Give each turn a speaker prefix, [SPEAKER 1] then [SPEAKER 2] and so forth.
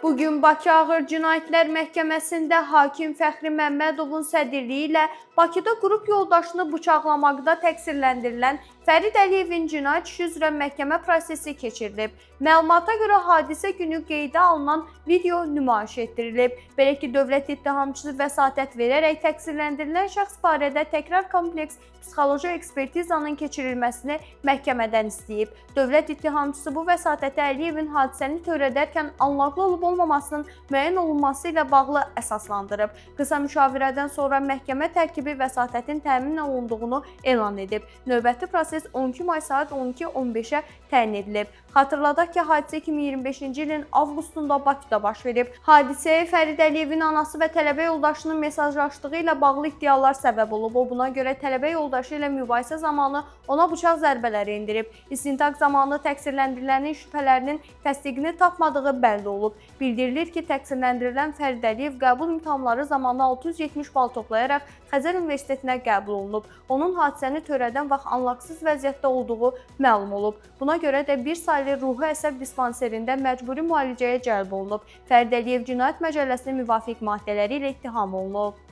[SPEAKER 1] Bugün Bakı Ağır Cinayətlər Məhkəməsində hakim Fəxri Məmmədovun sədrliyi ilə Bakıda qrup yoldaşını bıçaqlamaqda təqsirləndirilən Fərid Əliyevin cinayət işi üzrə məhkəmə prosesi keçirilib. Məlumata görə hadisə günü qeydə alınan video nümayiş etdirilib. Belə ki, dövlət ittihamçısı vəsatət verərək təqsirləndirilən şəxs barədə təkrar kompleks psixoloji ekspertizanın keçirilməsini məhkəmədən istəyib. Dövlət ittihamçısı bu vəsatəti Əliyevin hadisəni törədərkən anlaqlı olub-olmamasının müəyyən olunması ilə bağlı əsaslandırıb. Qısa müşavirədən sonra məhkəmə tərkibi vəsatətin təmin olunduğunu elan edib. Növbəti proses 12 may saat 12:15-ə təyin edilib. Xatırladaq ki, hadisə 2025-ci ilin avqustunda Bakıda baş verib. Hadisəyə Fərid Əliyevin anası və tələbə yoldaşının mesajlaşdığı ilə bağlı iddialar səbəb olub. O buna görə tələbə yoldaşı ilə mübahisə zamanı ona bıçaq zərbələri endirib. İstintaq zamanı təqsirləndirilənin şübhələrinin təsdiqini tapmadığı bəlli olub. Bildirilir ki, təqsirləndirilən Fərid Əliyev qəbul imtahanları zamanı 670 bal toplayaraq Xəzər Universitetinə qəbul olunub. Onun hadisəni törədən vaxt anlaqsız vəziyyətdə olduğu məlum olub. Buna görə də bir saylı ruhi əsəb dispanserində məcburi müalicəyə cəlb olunub. Fərid Əliyev Cinayət Məcəlləsinin müvafiq maddələri ilə ittiham olunub.